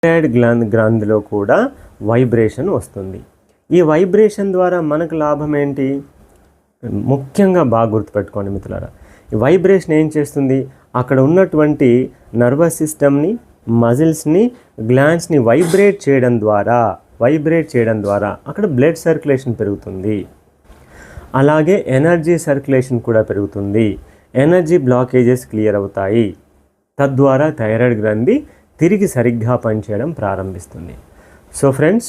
Thyroid గ్రంథిలో కూడా vibration వస్తుంది. ఈ వైబ్రేషన్ ద్వారా మనకు లాభం ఏంటి? ముఖ్యంగా బాగా గుర్తుపెట్టుకోండి మిత్రులారా, ఈ వైబ్రేషన్ ఏం చేస్తుంది? అక్కడ ఉన్నటువంటి నర్వస్ సిస్టమ్ని, మజిల్స్ని, గ్లాండ్స్ని వైబ్రేట్ చేయడం ద్వారా అక్కడ బ్లడ్ సర్క్యులేషన్ పెరుగుతుంది. అలాగే ఎనర్జీ సర్క్యులేషన్ కూడా పెరుగుతుంది. ఎనర్జీ బ్లాకేజెస్ క్లియర్ అవుతాయి. తద్వారా థైరాయిడ్ గ్రంథి తిరిగి సరిగ్గా పనిచేయడం ప్రారంభిస్తుంది. సో ఫ్రెండ్స్,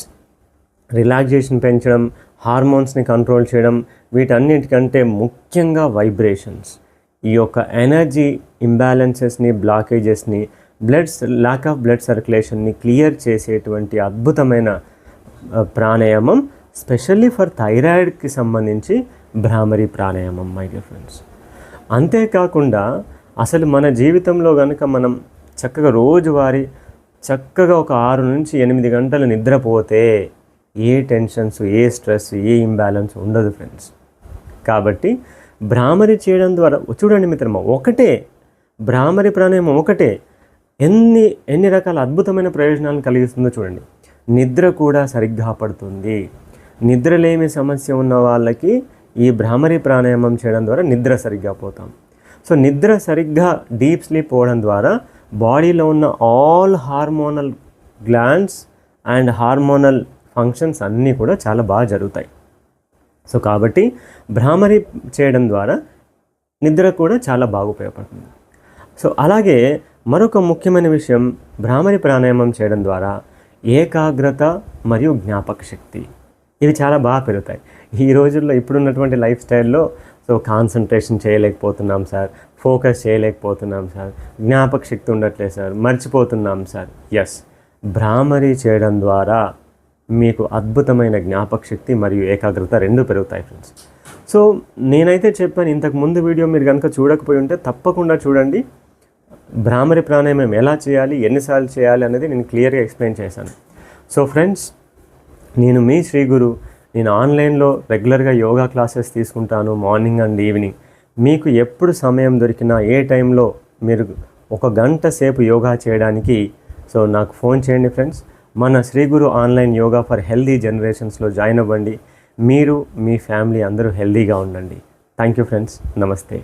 రిలాక్సేషన్ పెంచడం, హార్మోన్స్ని కంట్రోల్ చేయడం, వీటన్నిటికంటే ముఖ్యంగా వైబ్రేషన్స్ ఈ యొక్క ఎనర్జీ ఇంబ్యాలెన్సెస్ని, బ్లాకేజెస్ని, ల్యాక్ ఆఫ్ బ్లడ్ సర్క్యులేషన్ని క్లియర్ చేసేటువంటి అద్భుతమైన ప్రాణాయామం స్పెషల్లీ ఫర్ థైరాయిడ్కి సంబంధించి భ్రామరి ప్రాణాయామం మై డియర్ ఫ్రెండ్స్. అంతేకాకుండా అసలు మన జీవితంలో కనుక మనం చక్కగా రోజువారీ చక్కగా ఒక 6 నుంచి 8 గంటలు నిద్రపోతే ఏ టెన్షన్స్, ఏ స్ట్రెస్, ఏ ఇంబ్యాలెన్స్ ఉండదు ఫ్రెండ్స్. కాబట్టి భ్రామరి చేయడం ద్వారా చూడండి మిత్రమా, ఒకటే భ్రామరి ప్రాణాయామం ఒకటే ఎన్ని రకాల అద్భుతమైన ప్రయోజనాలను కలిగిస్తుందో చూడండి. నిద్ర కూడా సరిగ్గా పడుతుంది. నిద్రలేమి సమస్య ఉన్న వాళ్ళకి ఈ భ్రామరి ప్రాణాయామం చేయడం ద్వారా నిద్ర సరిగ్గా పోతాం. సో నిద్ర సరిగ్గా డీప్ స్లీప్ పోవడం ద్వారా బాడీలో ఉన్న all hormonal glands and hormonal functions అన్నీ కూడా చాలా బాగా జరుగుతాయి. సో కాబట్టి భ్రామరి చేయడం ద్వారా నిద్ర కూడా చాలా బాగా ఉపయోగపడుతుంది. సో అలాగే మరొక ముఖ్యమైన విషయం, భ్రామరి ప్రాణాయామం చేయడం ద్వారా ఏకాగ్రత మరియు జ్ఞాపక శక్తి ఇవి చాలా బాగా పెరుగుతాయి. ఈ రోజుల్లో ఇప్పుడున్నటువంటి లైఫ్ స్టైల్లో సో కాన్సన్ట్రేషన్ చేయలేకపోతున్నాం సార్, ఫోకస్ చేయలేకపోతున్నాం సార్, జ్ఞాపక శక్తి ఉండట్లేదు సార్, మర్చిపోతున్నాం సార్. ఎస్, భ్రామరి చేయడం ద్వారా మీకు అద్భుతమైన జ్ఞాపక శక్తి మరియు ఏకాగ్రత రెండు పెరుగుతాయి ఫ్రెండ్స్. సో నేనైతే చెప్పాను, ఇంతకు ముందు వీడియో మీరు కనుక చూడకపోయి ఉంటే తప్పకుండా చూడండి. భ్రామరి ప్రాణాయామం ఎలా చేయాలి, ఎన్నిసార్లు చేయాలి అనేది నేను క్లియర్గా ఎక్స్ప్లెయిన్ చేశాను. సో ఫ్రెండ్స్, నేను మీ శ్రీ గురు. నేను ఆన్లైన్లో రెగ్యులర్గా యోగా క్లాసెస్ తీసుకుంటాను, మార్నింగ్ అండ్ ఈవినింగ్. మీకు ఎప్పుడు సమయం దొరికినా, ఏ టైంలో మీరు 1 గంట సేపు యోగా చేయడానికి సో నాకు ఫోన్ చేయండి ఫ్రెండ్స్. మన Shri Guru online yoga for healthy జనరేషన్స్లో జాయిన్ అవ్వండి. మీరు, మీ ఫ్యామిలీ అందరూ హెల్దీగా ఉండండి. Thank you friends. నమస్తే.